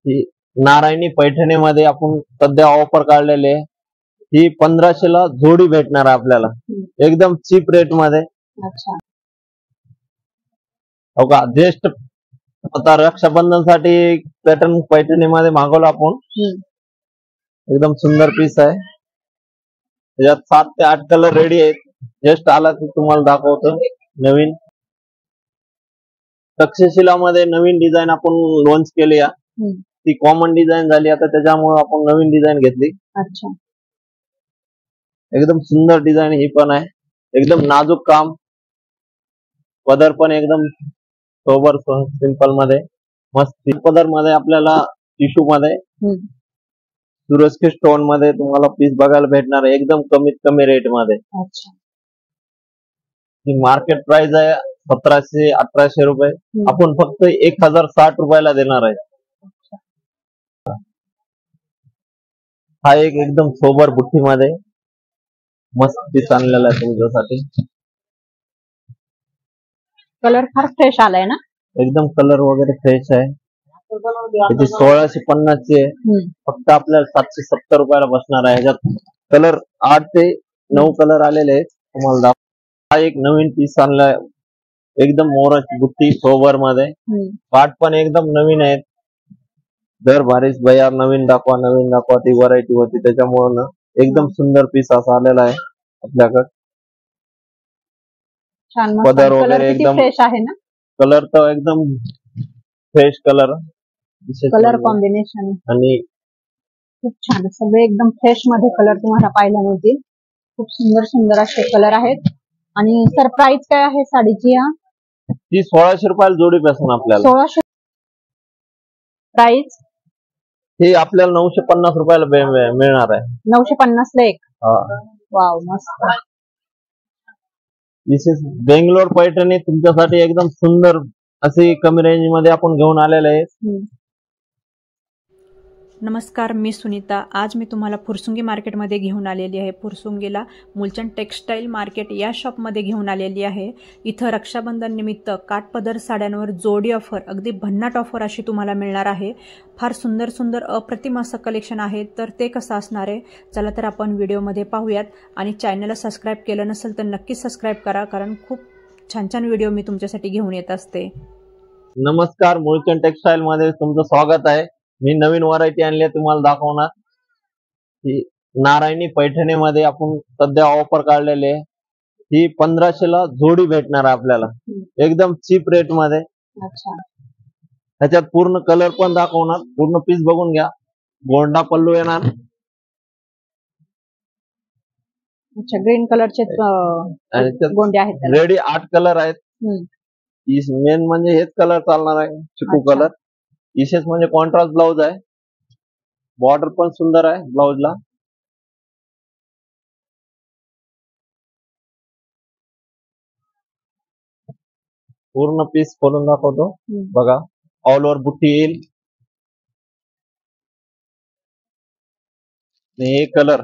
ही नारायणी पैठणीमध्ये आपण सध्या ऑफर काढलेली आहे। ही 1500 ला जोडी भेटणार आहे आपल्याला, एकदम चीप रेट मध्ये। अच्छा हो का, ज्येष्ठ आता रक्षाबंधनसाठी पॅटर्न पैठणीमध्ये मागवलं आपण। एकदम सुंदर पीस आहे, त्याच्यात 7 ते 8 कलर रेडी आहेत। जस्ट आला की तुम्हाला दाखवतो। नवीन तक्षशिलामध्ये नवीन डिझाइन आपण लॉन्च केली आहे। ती कॉमन डिझाइन झाली, आता त्याच्यामुळे आपण नवीन डिझाइन घेतली। अच्छा एकदम सुंदर डिझाइन ही पण आहे, एकदम नाजूक काम, पदर पण एकदम सोबर सिंपल मध्ये मस्त। पदर मध्ये आपल्याला टिश्यू मध्ये सुरस्की स्टोन मध्ये तुम्हाला पीस बघायला भेटणार आहे, एकदम कमीत कमी रेट मध्ये। अच्छा ही मार्केट प्राइस आहे 1700-1800 रुपये, आपण फक्त 1060 रुपयाला देणार आहे। हा एक एकदम सोबर बुट्टी मध्ये मस्त पीस आणलेला आहे तुमच्यासाठी। कलर फार फ्रेश आलाय ना, एकदम कलर वगैरे फ्रेश आहे। त्याची 1650 ची आहे, फक्त आपल्याला 770 रुपयाला बसणार आहे। ह्याच्यात कलर 8 ते 9 कलर आलेले आहेत तुम्हाला। हा एक नवीन पीस आणलाय, एकदम मोराची बुट्टी सोबर मध्ये, पाट पण एकदम नवीन आहेत। दर बारिश भैया नवीन दाखवा ती व्हरायटी होती, त्याच्यामुळे ना एकदम सुंदर पीस असा आलेला आहे आपल्याकडे। छान मस्त पदर कलर वगैरे किती एकदम फ्रेश आहे ना, कलर तर एकदम फ्रेश कलर कॉम्बिनेशन आणि खूप छान, सगळे एकदम फ्रेश मध्ये कलर तुम्हाला पाहायला मिळतील। खूप सुंदर सुंदर असे कलर आहेत। आणि सर प्राइस काय आहे साडीची? ती 1600 रुपयाला जोडी बसून आपल्याला। 1600 प्राइस, हे आपल्याला 950 रुपयाला मिळणार आहे। 950 ला एक। वाव मस्त। विशेष बेंगलोर पैठणी तुमच्यासाठी एकदम सुंदर अशी कमी रेंज मध्ये आपण घेऊन आलेले आहे। नमस्कार, मी सुनीता। आज मी तुम्हाला फुरसुंगी मार्केटमध्ये घेऊन आलेली आहे। फुरसुंगीला मूलचंद टेक्सटाईल मार्केट या शॉपमध्ये घेऊन आलेली आहे। इथं रक्षाबंधन निमित्त काठपदर साड्यांवर जोडी ऑफर, अगदी भन्नाट ऑफर अशी तुम्हाला मिळणार आहे। फार सुंदर सुंदर अप्रतिम असं कलेक्शन आहे, तर ते कसं असणार आहे चला तर आपण व्हिडिओमध्ये पाहूयात। आणि चॅनलला सबस्क्राईब केलं नसेल तर नक्कीच सबस्क्राईब करा, कारण खूप छान छान व्हिडिओ मी तुमच्यासाठी घेऊन येत असते। नमस्कार, मूलचंद टेक्सटाईल मध्ये तुमचं स्वागत आहे। मी नवीन व्हरायटी आणली आहे तुम्हाला दाखवणार। ही नारायणी पैठणीमध्ये आपण सध्या ऑफर काढलेली आहे। ही 1500 ला जोडी भेटणार आहे आपल्याला, एकदम चीप रेट मध्ये। अच्छा ह्याच्यात पूर्ण कलर पण दाखवणार, पूर्ण पीस बघून घ्या। गोंडा पल्लू येणार। अच्छा ग्रीन कलरचे गोंडे आहेत, रेडी 8 कलर आहेत। मेन म्हणजे हेच कलर चालणार आहे, चिकू कलर। विशेष म्हणजे कॉन्ट्रास्ट ब्लाउज आहे, बॉर्डर पण सुंदर आहे ब्लाउजला। पूर्ण पीस खोलून दाखवतो बघा, ऑल ओव्हर बुट्टी येईल। हे कलर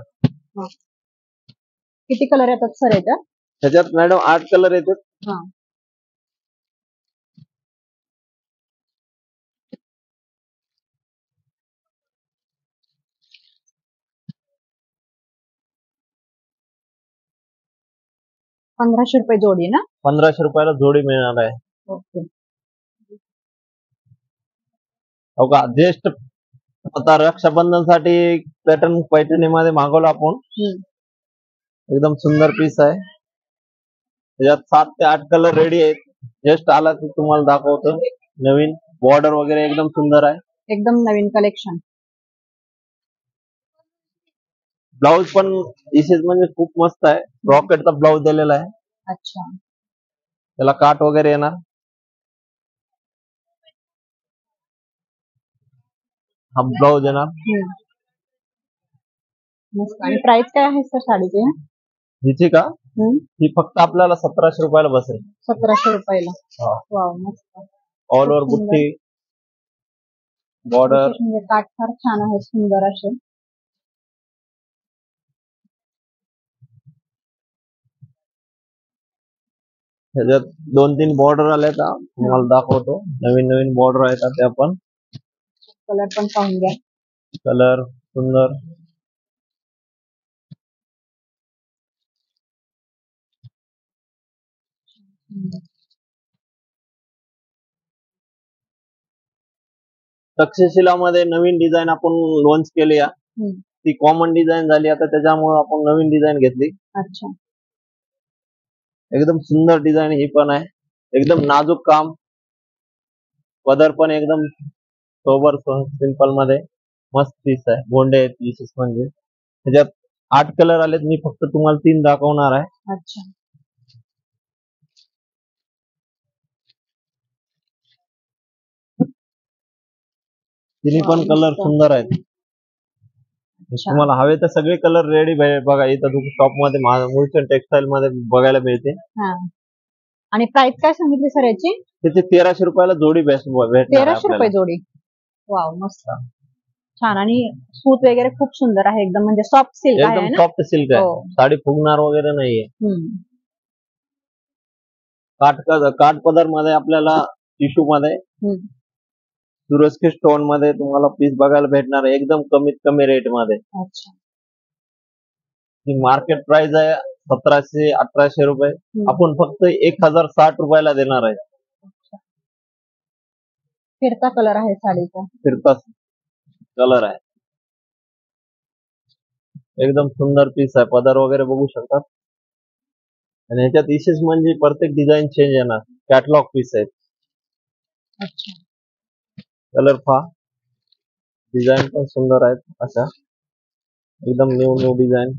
किती कलर येतात सर याच्यात? त्याच्यात मॅडम 8 कलर येतात। 1500 रुपये जोडी ना? 1500 रुपयाला जोडी मिळणार आहे। ओके हो का, ज्येष्ठ आता रक्षाबंधनसाठी पॅटर्न पैठणीमध्ये मागवलं आपण। एकदम सुंदर पीस आहे, त्याच्यात 7 ते 8 कलर रेडी आहेत। जस्ट आला की तुम्हाला दाखवतो। नवीन बॉर्डर वगैरे एकदम सुंदर आहे, एकदम नवीन कलेक्शन। ब्लाउज पण विशेष म्हणजे खूप मस्त आहे, रॉकेटचा ब्लाउज दिलेला आहे। अच्छा त्याला काट वगैरे येणार। हा ब्लाउज येणार। मस्त। आणि प्राइस काय आहे सर साडीची? हिची का, ही फक्त आपल्याला 1700 रुपयाला बसेल। 1700 रुपयाला। वाव मस्त। ऑल ओव्हर बुट्टी, बॉर्डर म्हणजे काठ फार छान आहे, सुंदर असे। ह्याच्यात 2-3 बॉर्डर आले, तुम्हाला दाखवतो। नवीन नवीन बॉर्डर आहेत ते आपण। कलर पण पाहून घ्या. कलर सुंदर. तक्षशिलामध्ये नवीन डिझाईन आपण लॉन्च केली आहे. ती कॉमन डिझाईन झाली आता, त्याच्यामुळे आपण नवीन डिझाईन घेतली. अच्छा. एकदम सुंदर डिझाईन ही पण आहे. एकदम नाजूक काम. पदर पण एकदम सोबर सिंपल मध्ये मस्त पीस आहे. गोंडे आहेत पीसेस म्हणजे. त्याच्यात 8 कलर आलेत. मी फक्त तुम्हाला 3 दाखवणार आहे. अच्छा. तिन्ही पण कलर सुंदर आहेत. तुम्हाला हवे तर सगळे कलर रेडी बघा इथं शॉप मध्ये मुलचंद टेक्सटाईल मध्ये बघायला मिळते. आणि प्राइस काय सांगितली सर याची? त्याचे 1300 रुपयाला जोडी भेटणार. 1300 रुपये जोडी. वाव, मस्त छान. आणि सूत वगैरे खूप सुंदर आहे एकदम, म्हणजे सॉफ्ट सिल्क आहे एकदम ना? सॉफ्ट सिल्क आहे. साडी फुगणार वगैरे नाहीये. काठ पदर मध्ये आपल्याला टिश्यू मध्ये सुरस्की स्टोन मध्ये तुम्हाला पीस बघायला भेटणार आहे. एकदम कमीत कमी रेट मध्ये. अच्छा. ही मार्केट प्राइस आहे 1700-1800 रुपये. आपण फक्त 1060 रुपयाला देणार आहे. फिरता कलर आहे साडीचा. फिरता कलर आहे. एकदम सुंदर पीस आहे. पदर वगैरे बघू शकतात. आणि ह्याच्यात विशेष म्हणजे प्रत्येक डिझाईन चेंज येणार. कॅटलॉग पीस आहेत. अच्छा. कलर पहा. डिझाईन पण सुंदर आहेत. अशा एकदम न्यू डिझाईन.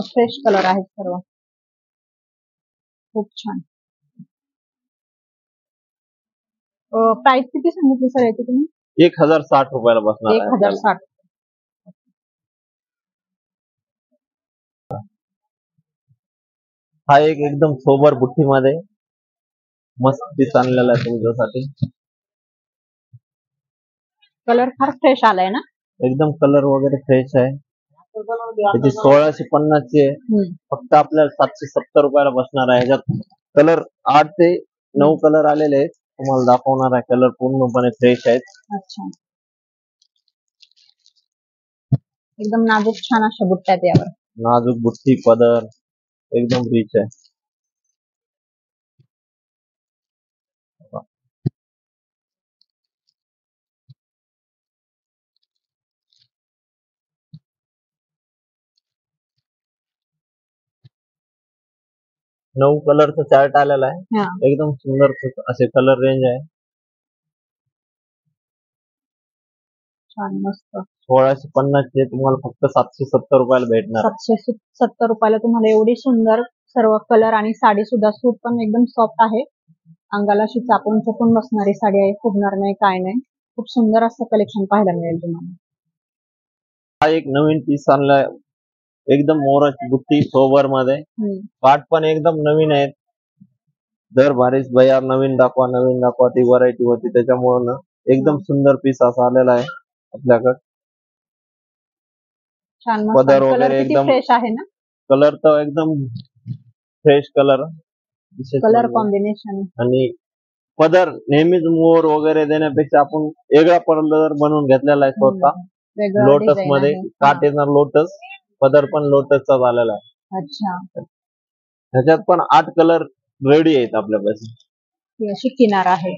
फ्रेश कलर आहेत सर्व. खूप छान. प्राइस किती सांगितली सर याची तुम्ही? 1060 रुपयाला बसणार आहे. 1060. हा एक एकदम सोबर बुट्टीमध्ये मस्त पीस आणलेला आहे तुमच्यासाठी. कलर फार फ्रेश आलाय ना? एकदम कलर वगैरे फ्रेश आहे. त्याची 1650 ची आहे. फक्त आपल्याला 770 रुपयाला बसणार आहे. ह्याच्यात कलर 8 ते 9 कलर आलेले आहेत. तुम्हाला दाखवणार आहे. कलर पूर्णपणे फ्रेश आहेत. अच्छा. एकदम नाजूक छान अशा बुट्ट्या आहेत यावर. नाजूक बुट्टी पदर एकदम रिच आहे. नऊ कलरचा चार्ट आलेला आहे. एकदम सुंदर असे कलर रेंज आहे. छान मस्त. 1650 चे तुम्हाला फक्त 770 रुपयाला भेटणार. 770 रुपयाला तुम्हाला एवढी सुंदर सर्व कलर आणि साडी सुद्धा. सूट पण एकदम सॉफ्ट आहे. अंगाला अशी चापून चपून बसणारी साडी आहे. फुगणार नाही काय नाही. खूप सुंदर असं कलेक्शन पाहायला मिळेल तुम्हाला. हा एक नवीन पीस आणलाय. एकदम मोराची बुट्टी सोबर मध्ये. पाट पण एकदम नवीन आहेत. दर बारीस भैया नवीन दाखवा ती व्हरायटी होती, त्याच्यामुळे ना एकदम सुंदर पीस असा आलेला आहे आपल्याकडे. पदर वगैरे एकदम फ्रेश आहे ना? कलर तर एकदम फ्रेश कलर कॉम्बिनेशन. आणि पदर नेहमीच मोर वगैरे देण्यापेक्षा आपण वेगळा पदर बनवून घेतलेला आहे स्वतः. लोटस मध्ये काट येणार लोटस. पदर पण लोटसचा झालेला आहे. अच्छा. ह्याच्यात पण 8 कलर रेडी आहेत आपल्यापाशी. अशी किनार आहे.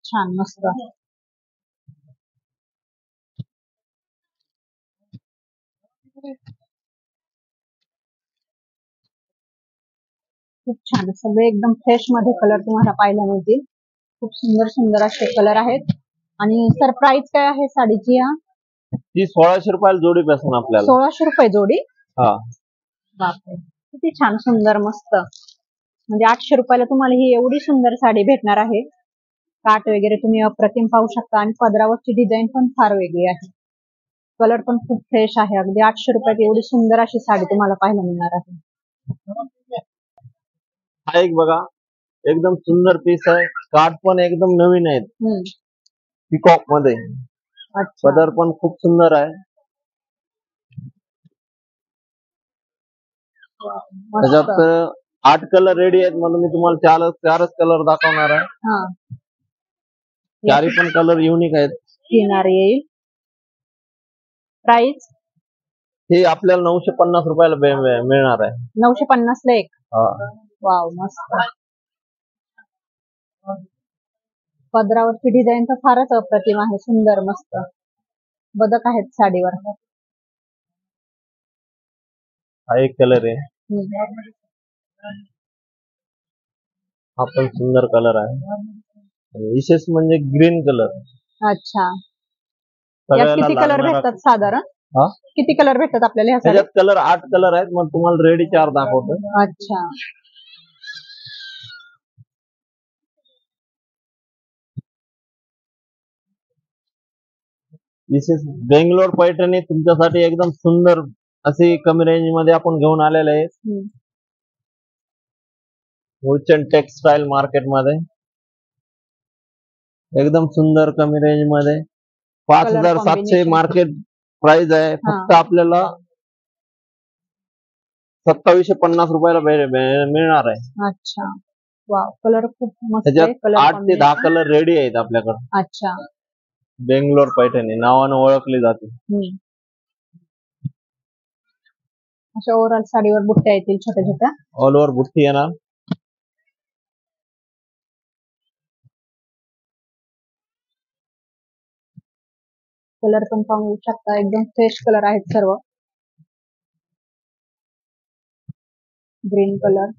छान मस्त. खूप छान. सगळे एकदम फ्रेश मध्ये कलर तुम्हाला पाहायला मिळतील. खूप सुंदर सुंदर असे कलर आहेत. आणि सर प्राइस काय आहे साडीची? ती 1600 रुपयाला जोडी बसून आपल्याला. 1600 रुपये जोडी? हा. बापरे, किती छान सुंदर मस्त. म्हणजे 800 रुपयाला तुम्हाला ही एवढी सुंदर साडी भेटणार आहे. काट वगैरे तुम्ही अप्रतिम पाहू शकता. आणि पदरावरची डिझाईन पण फार वेगळी आहे. कलर पण खूप फ्रेश आहे. अगदी 800 रुपयात एवढी सुंदर अशी साडी तुम्हाला पाहायला मिळणार आहे. हा एक बघा एकदम सुंदर पीस आहे. काट पण एकदम नवीन आहेत. पिकॉक मध्ये. पदर पण खूप सुंदर आहे. त्याच्यात मस्त. 8 कलर रेडी आहेत, म्हणून मी तुम्हाला चारच कलर दाखवणार आहे. हा, चारही पण कलर युनिक आहेत. येणार येईल. प्राइस हे आपल्याला 950 रुपयाला मिळणार आहे. 950 ला एक. हा. वाव, मस्त. पदरावरची डिझाईन तर फारच अप्रतिम आहे, सुंदर मस्त. बदक आहेत साडीवर. हा एक कलर आहे. हा पण सुंदर कलर आहे. विशेष म्हणजे ग्रीन कलर. अच्छा, यात किती कलर भेटतात साधारण? हा, किती कलर भेटतात आपल्याला ह्या त्याच्यात साडीत? कलर 8 कलर आहेत, मग तुम्हाला रेडी 4 दाखवतो. अच्छा, विशेष बेंगलोर पैठणी तुमच्यासाठी एकदम सुंदर अशी कमी रेंज मध्ये आपण घेऊन आलेले आहे. मुलचंद टेक्सटाईल मार्केट मध्ये एकदम सुंदर कमी रेंज मध्ये 5700 मार्केट प्राइस आहे. फक्त आपल्याला 2750 रुपयाला मिळणार आहे. अच्छा, वाव, कलर खूप मस्त आहे. त्याच्यात कलर 8 ते 10 कलर रेडी आहेत आपल्याकडे. अच्छा, बेंगलोर पैठणी नावानं ओळखली जाते. अशा ओव्हरऑल साडीवर बुट्ट्या येतील छोट्या छोट्या. ऑल ओव्हर बुट्टी येणार. कलर पण पाहू शकता, एकदम फ्रेश कलर आहेत सर्व. Green colour,